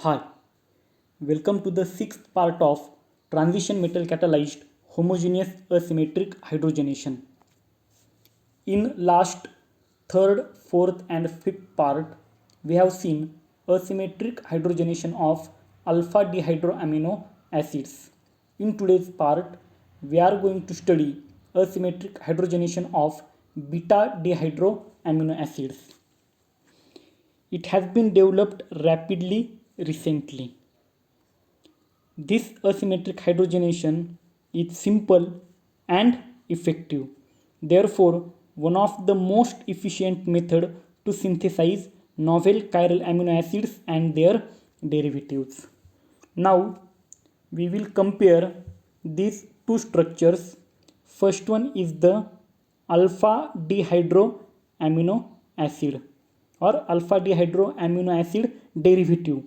Hi, welcome to the sixth part of transition metal catalyzed homogeneous asymmetric hydrogenation. In last third, fourth and fifth part, we have seen asymmetric hydrogenation of alpha dihydroamino acids. In today's part, we are going to study asymmetric hydrogenation of beta dihydroamino acids. It has been developed rapidly recently. This asymmetric hydrogenation is simple and effective. Therefore, one of the most efficient method to synthesize novel chiral amino acids and their derivatives. Now, we will compare these two structures. First one is the alpha dihydroamino acid or alpha dihydroamino acid derivative.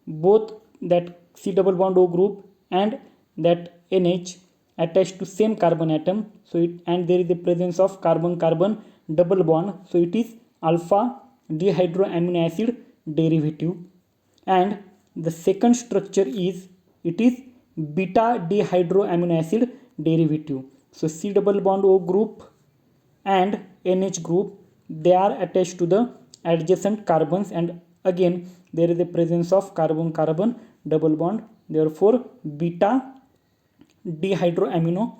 Both that C double bond O group and that NH attached to same carbon atom. So there is the presence of carbon-carbon double bond. So it is alpha dihydroamino acid derivative. And the second structure is beta dihydroamino acid derivative. So C double bond O group and NH group, they are attached to the adjacent carbons, and again there is the presence of carbon-carbon double bond. Therefore, beta dihydroamino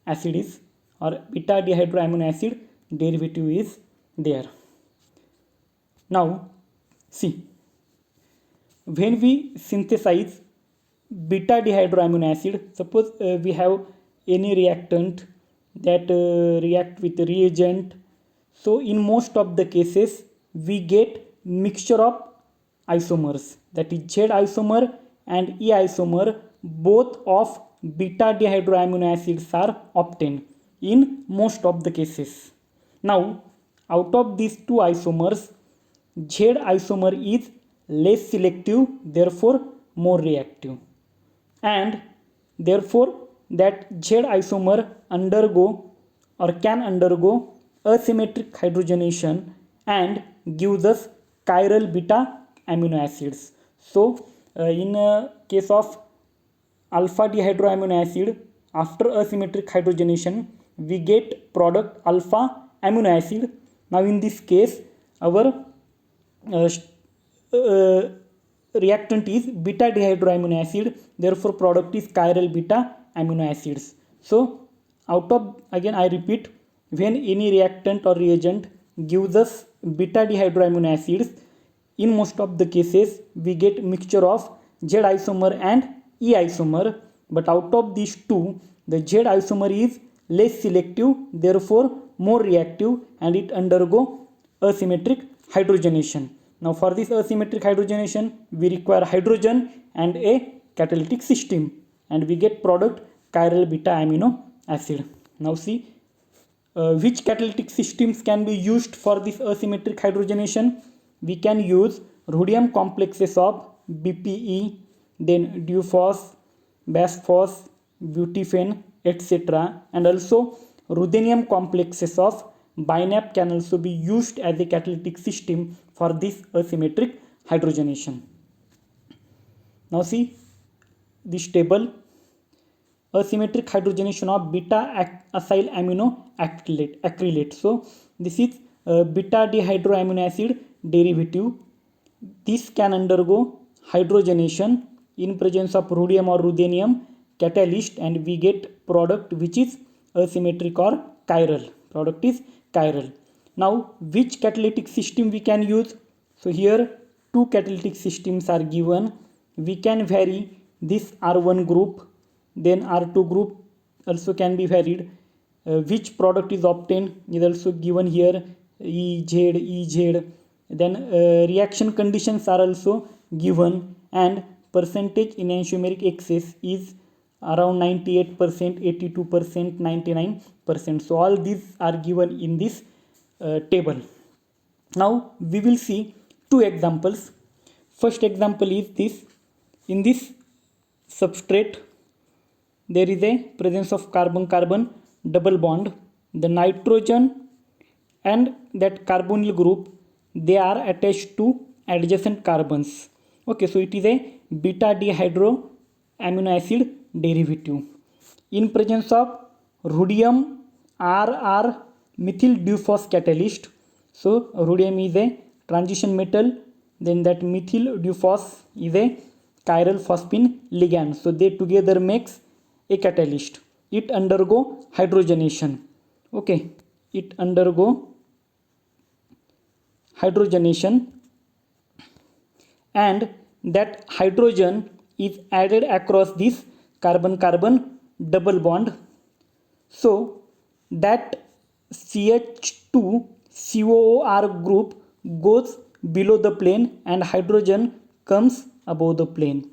acid is or beta dihydroamino acid derivative is there. Now, see, when we synthesize beta dihydroamino acid, suppose we have any reactant that react with reagent. So in most of the cases we get mixture of isomers, that is Z isomer and E isomer. Both of beta dihydroamino acids are obtained in most of the cases. Now, out of these two isomers, Z isomer is less selective, therefore more reactive, and therefore that Z isomer undergo or can undergo asymmetric hydrogenation and gives us chiral beta amino acids. So in case of alpha dihydroamino acid, after asymmetric hydrogenation we get product alpha amino acid. Now in this case our reactant is beta dihydroamino acid, therefore product is chiral beta amino acids. So out of, again I repeat, when any reactant or reagent gives us beta dihydroamino acids, in most of the cases we get mixture of Z isomer and E isomer, but out of these two the Z isomer is less selective, therefore more reactive, and it undergo asymmetric hydrogenation. Now for this asymmetric hydrogenation we require hydrogen and a catalytic system, and we get product chiral beta amino acid. Now see which catalytic systems can be used for this asymmetric hydrogenation. We can use rhodium complexes of BPE, then DuPhos, BASPhos, butene, etc. and also ruthenium complexes of BiNAP can also be used as a catalytic system for this asymmetric hydrogenation. Now see this table, asymmetric hydrogenation of beta acyl amino acrylate. So this is beta dihydroamino acid derivative. This can undergo hydrogenation in presence of rhodium or ruthenium catalyst, and we get product which is asymmetric or chiral. Product is chiral. Now which catalytic system we can use? So here two catalytic systems are given. We can vary this R1 group, then R2 group also can be varied. Which product is obtained is also given here, EZ. Then reaction conditions are also given, and percentage enantiomeric excess is around 98%, 82%, 99%. So all these are given in this table. Now we will see two examples. First example is this. In this substrate there is a presence of carbon-carbon double bond. The nitrogen and that carbonyl group, they are attached to adjacent carbons. Okay, so it is a beta dihydro amino acid derivative. In presence of ruhedium RR methyl diphos catalyst, so ruhedium is a transition metal, then that methyl diphos is a chiral phosphine ligand, so they together makes a catalyst. It undergo hydrogenation. Okay, it undergo hydrogenation, and that hydrogen is added across this carbon carbon double bond, so that CH2COOR group goes below the plane and hydrogen comes above the plane.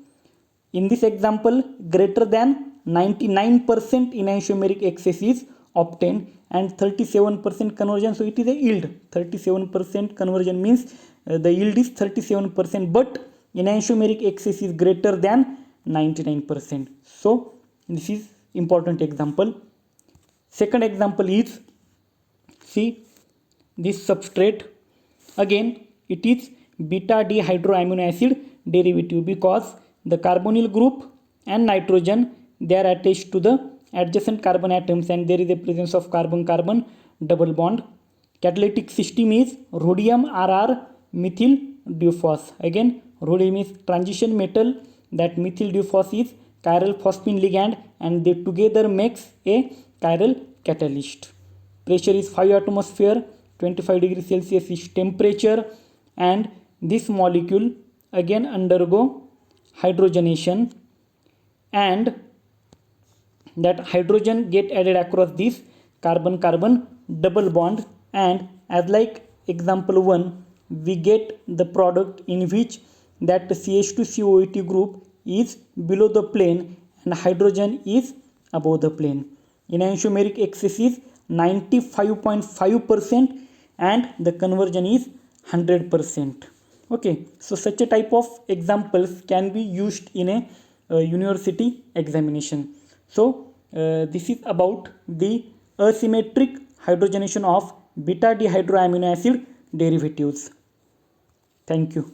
In this example, greater than 99% enantiomeric excess is obtained and 37% conversion, so it is a yield. 37% conversion means the yield is 37%, but enantiomeric excess is greater than 99%. So this is important example. Second example is, see this substrate, again it is beta dihydroamino acid derivative, because the carbonyl group and nitrogen, they are attached to the adjacent carbon atoms and there is a presence of carbon carbon double bond. Catalytic system is ruhedium RR methyl diphos. Again ruhedium is transition metal, that methyl diphos is chiral phosphine ligand and they together makes a chiral catalyst. Pressure is 5 atmosphere, 25 degrees Celsius is temperature, and this molecule again undergo hydrogenation, and that hydrogen get added across this carbon carbon double bond, and as like example 1 we get the product in which that CH2COOT group is below the plane and hydrogen is above the plane. Enantiomeric excess is 95.5% and the conversion is 100%. Okay, so such a type of examples can be used in a university examination. So this is about the asymmetric hydrogenation of beta dihydroamino acid derivatives. Thank you.